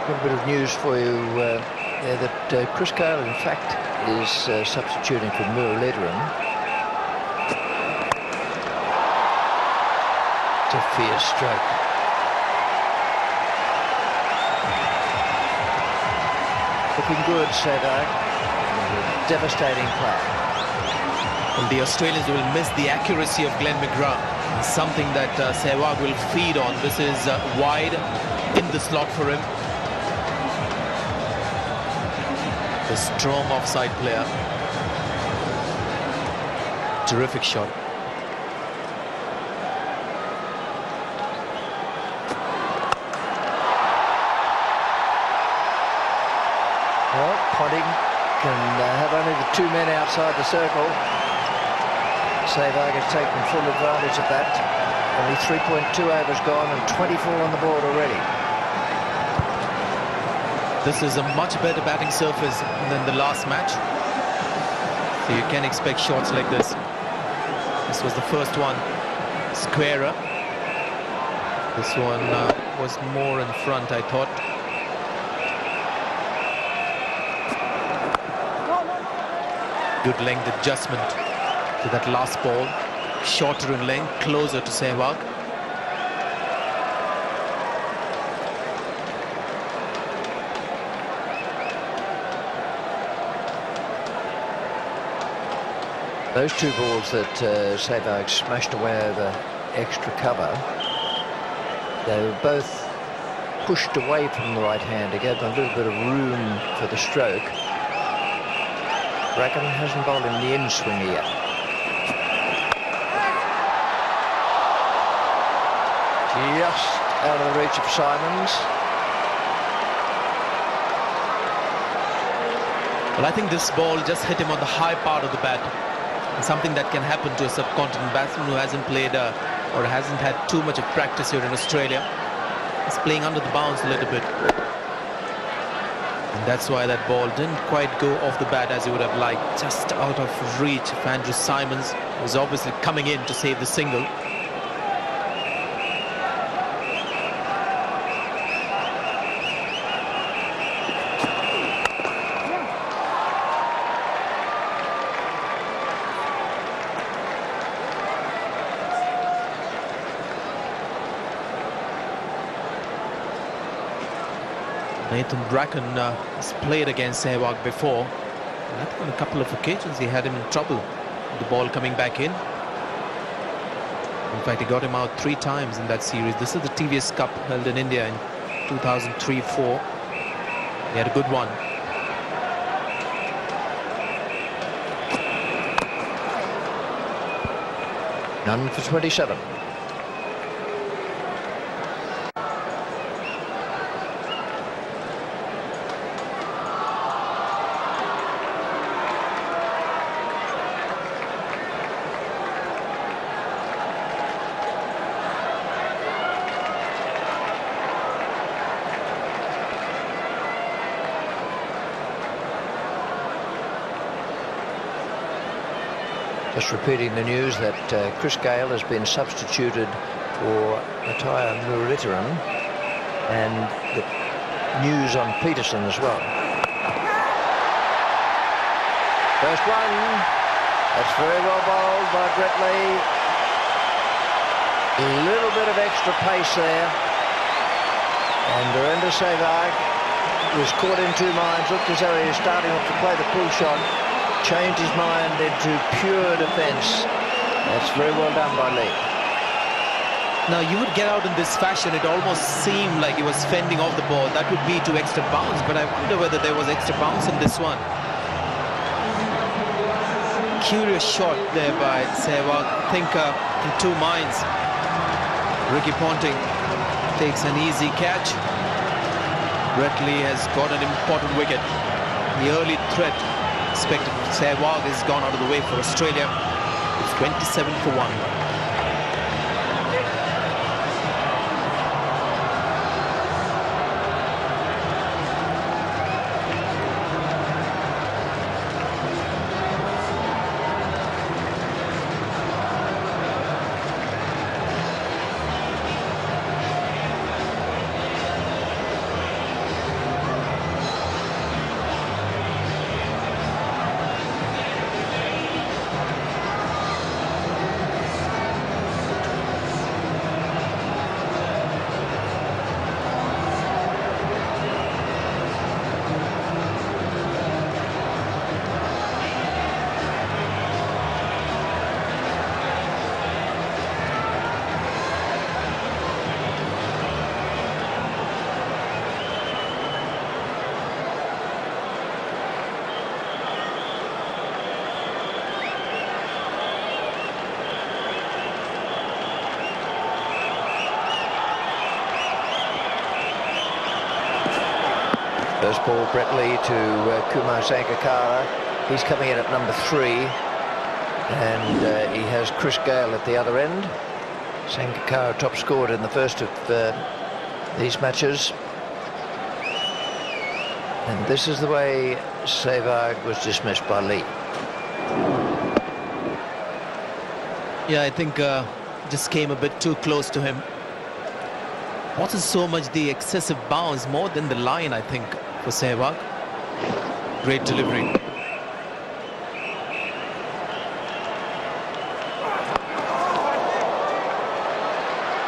got a bit of news for you there that Chris Gayle, in fact, is substituting for Muralitharan. It's a fierce stroke. Looking good, Sehwag. Devastating play. Well, the Australians will miss the accuracy of Glenn McGrath. Something that Sehwag will feed on. This is wide in the slot for him. The strong offside player. Terrific shot. Well, Ponting can have only the two men outside the circle. Sehwag has taken full advantage of that. Only 3.2 overs gone and 24 on the board already. This is a much better batting surface than the last match. So you can expect shots like this. This was the first one, squarer. This one was more in front, I thought. Good length adjustment to that last ball. Shorter in length, closer to Sehwag. Those two balls that Sehwag smashed away over extra cover, they were both pushed away from the right hand to give them a little bit of room for the stroke. Bracken hasn't bowled in the in-swinger yet. Just out of the reach of Simons. Well, I think this ball just hit him on the high part of the bat. And something that can happen to a subcontinent batsman who hasn't played or hasn't had too much of practice here in Australia. He's playing under the bounce a little bit. And that's why that ball didn't quite go off the bat as he would have liked. Just out of reach of Andrew Simons, who was obviously coming in to save the single. Nathan Bracken has played against Sehwag before. And I think on a couple of occasions he had him in trouble with the ball coming back in. In fact, he got him out 3 times in that series. This is the TVS Cup held in India in 2003-04. He had a good one. None for 27. Just repeating the news that Chris Gayle has been substituted for Mataya Muralitharan, and the news on Peterson as well. First one, that's very well bowled by Brett Lee. A little bit of extra pace there, and Virender Sehwag was caught in 2 minds. Looked as though he was starting off to play the pull shot. Changed his mind into pure defence. That's very well done by Lee. Now you would get out in this fashion, it almost seemed like he was fending off the ball. That would be 2 extra bounce, but I wonder whether there was extra bounce in this one. Curious shot there by Sehwag. I think in 2 minds. Ricky Ponting takes an easy catch. Brett Lee has got an important wicket. The early threat expected. Sehwag has gone out of the way for Australia. It's 27 for 1. First ball, Brett Lee to Kumar Sangarkarra. He's coming in at number 3, and he has Chris Gayle at the other end. Sangakkara top scored in the first of these matches. And this is the way Sehwag was dismissed by Lee. Yeah, I think just came a bit too close to him. Wasn't so much the excessive bounce, more than the line, I think, for Sehwag. Great delivery.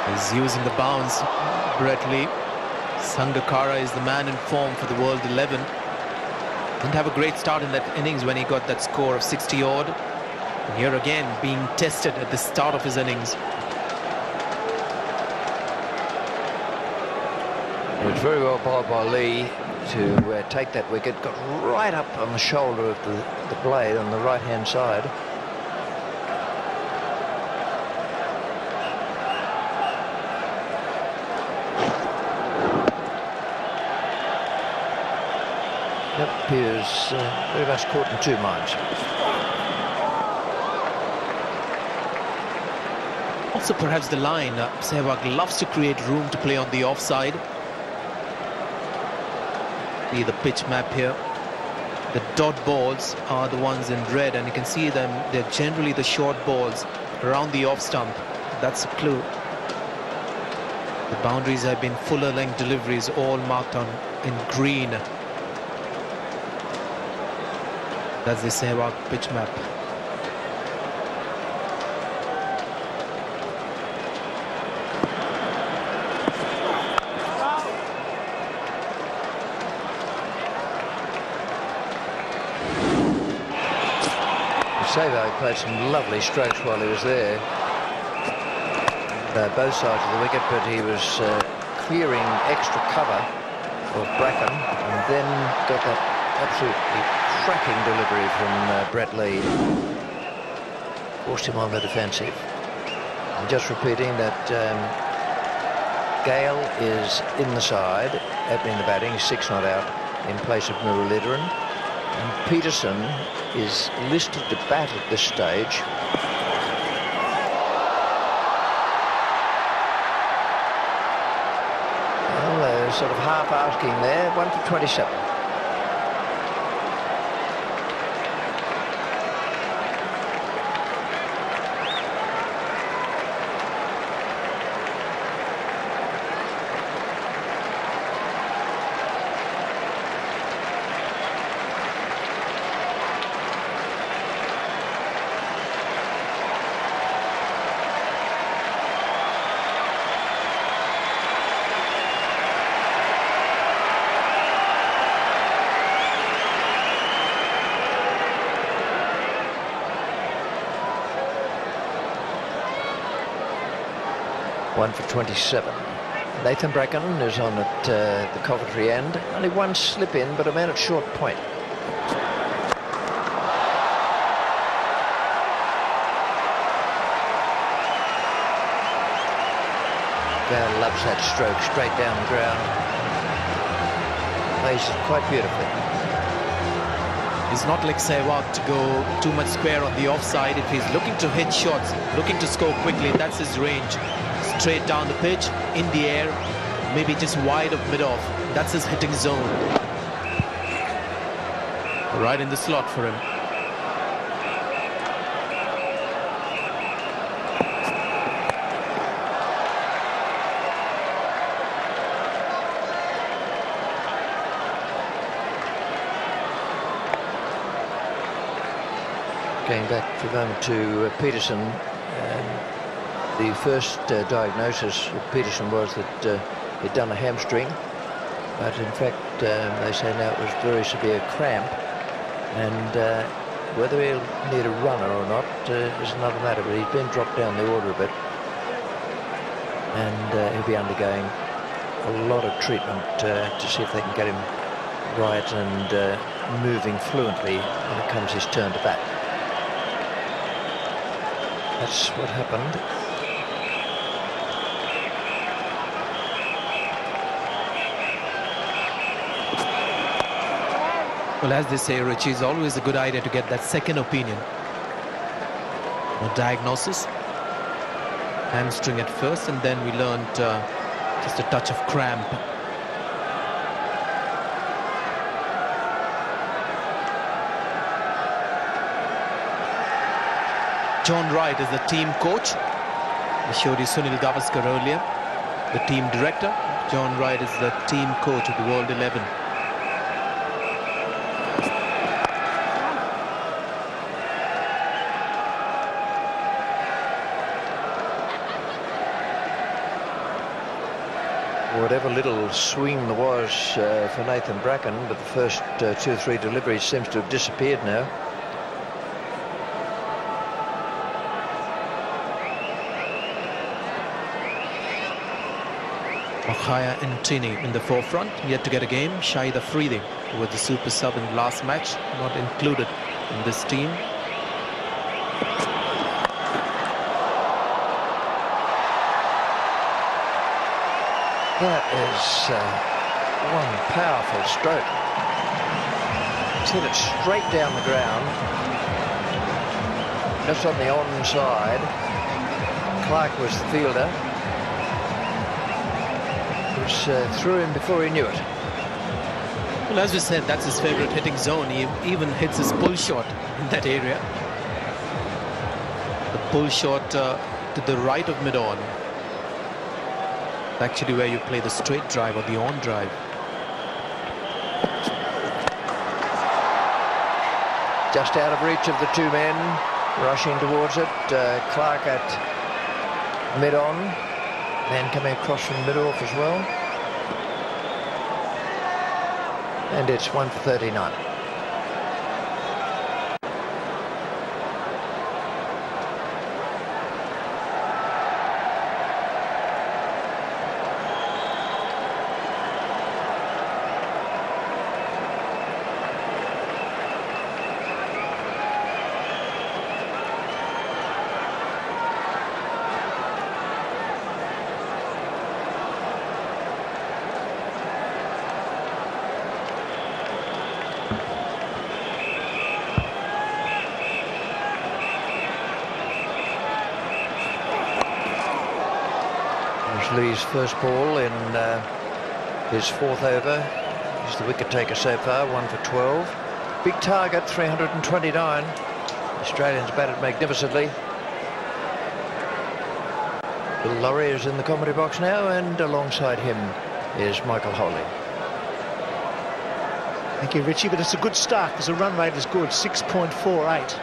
He's using the bounce, Brett Lee. Sangakkara is the man in form for the World 11. Didn't have a great start in that innings when he got that score of 60-odd. And here again, being tested at the start of his innings. It was very well bowled by Lee to take that wicket. Got right up on the shoulder of the blade on the right-hand side. Yep, he was very much caught in two minds. Also perhaps the line. Sehwag loves to create room to play on the offside. See the pitch map here. The dot balls are the ones in red, and you can see them. They're generally the short balls around the off stump. That's a clue. The boundaries have been fuller length deliveries, all marked on in green. That's the Sehwag pitch map. Sehwag played some lovely strokes while he was there, both sides of the wicket, but he was clearing extra cover of Bracken, and then got that absolutely cracking delivery from Brett Lee. Forced him on the defensive. And just repeating that Gayle is in the side, opening the batting, 6 not out, in place of Muralidharan. And Peterson is listed to bat at this stage. Well, they're sort of half asking there. 1 for 27. One for 27. Nathan Bracken is on at the Coventry end. Only one slip in, but a man at short point. Gayle loves that stroke straight down the ground. Plays it quite beautifully. It's not like Sehwag to go too much square on the offside. If he's looking to hit shots, looking to score quickly, that's his range. Straight down the pitch, in the air, maybe just wide of mid-off. That's his hitting zone. Right in the slot for him. Going back for a moment to Peterson. The first diagnosis of Peterson was that he'd done a hamstring, but in fact they say now it was very severe cramp, and whether he'll need a runner or not is another matter, but he's been dropped down the order a bit, and he'll be undergoing a lot of treatment to see if they can get him right and moving fluently when it comes his turn to bat. That's what happened. Well, as they say, Richie, it's always a good idea to get that second opinion. A diagnosis. Hamstring at first, and then we learned just a touch of cramp. John Wright is the team coach. We showed you Sunil Gavaskar earlier, the team director. John Wright is the team coach of the World 11. Whatever little swing there was for Nathan Bracken, but the first 2 or 3 deliveries seems to have disappeared now. Makhaya Ntini in the forefront, yet to get a game. Shahid Afridi, who was the super sub in the last match, not included in this team. That is one powerful stroke. He's hit it straight down the ground, just on the onside. Clark was the fielder. It was through him before he knew it. Well, as we said, that's his favourite hitting zone. He even hits his pull shot in that area. The pull shot to the right of mid-on. Actually where you play the straight drive or the on drive. Just out of reach of the 2 men rushing towards it. Clark at mid-on, then coming across from mid-off as well, and it's 1 for 39. Lee's first ball in his 4th over. He's the wicket taker so far, 1 for 12. Big target, 329. Australians batted magnificently. Bill Laurie is in the commentary box now, and alongside him is Michael Holding. Thank you, Richie, but it's a good start because the run rate is good, 6.48.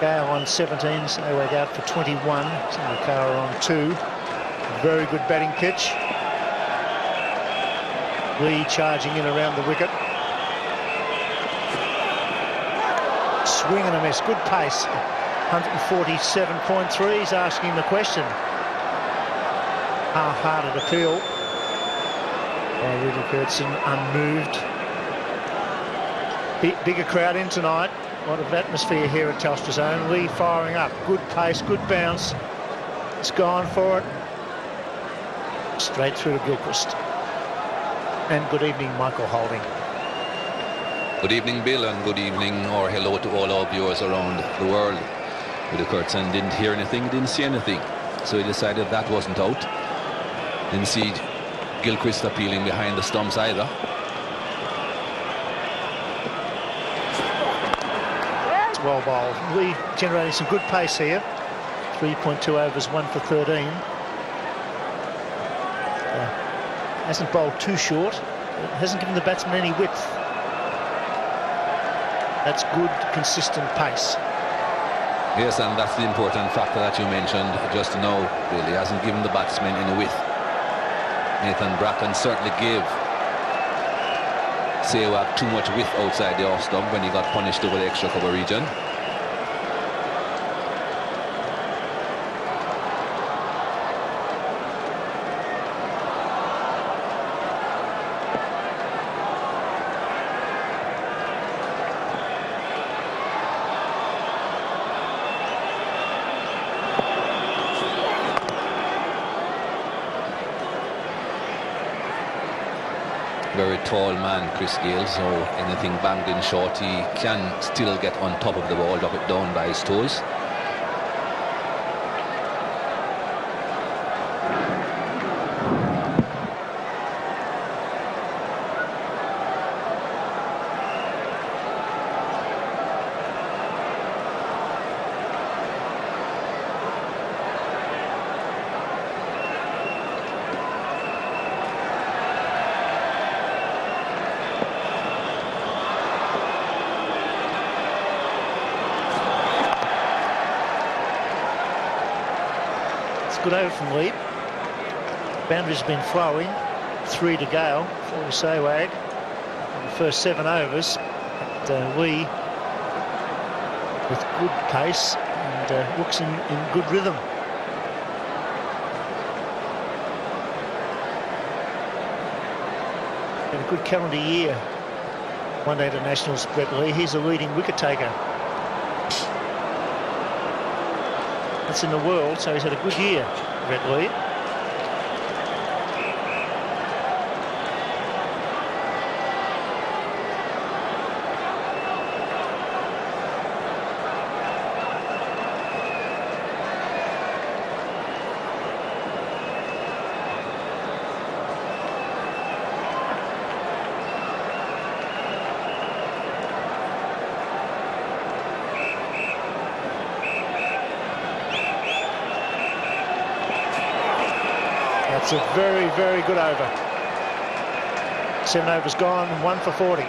Gayle on 17, Sehwag out for 21, Sangakkara on 2. Very good batting pitch. Lee charging in around the wicket. Swing and a miss, good pace. 147.3, he's asking the question. Half-hearted appeal by Rudy Kurtzen, unmoved. Bigger crowd in tonight. A lot of atmosphere here at Telstra Zone. Lee firing up, good pace, good bounce. It's gone for it. Straight through to Gilchrist. And good evening, Michael Holding. Good evening, Bill, and good evening or hello to all our viewers around the world. Rudy Kurtzen didn't hear anything, didn't see anything, so he decided that wasn't out. Didn't see Gilchrist appealing behind the stumps either. It's well bowled. Lee generating some good pace here. 3.2 overs, 1 for 13. Hasn't bowled too short. Hasn't given the batsman any width. That's good, consistent pace. Yes, and that's the important factor that you mentioned just now, really. Hasn't given the batsman any width. Nathan Bracken certainly gave Sehwag too much width outside the off stump when he got punished over the extra cover region. very tall man, Chris Gayle, so anything banged in short, he can still get on top of the ball, drop it down by his toes. Good over from Lee. Boundary's been flowing. 3 to Gayle for Sehwag in the first 7 overs. But Lee with good pace and looks in good rhythm. Had a good calendar year. One day internationals, Brett Lee. He's a leading wicket taker. That's in the world, so he's had a good year, Brett Lee. That's a very, very good over. 7 overs gone, 1 for 40.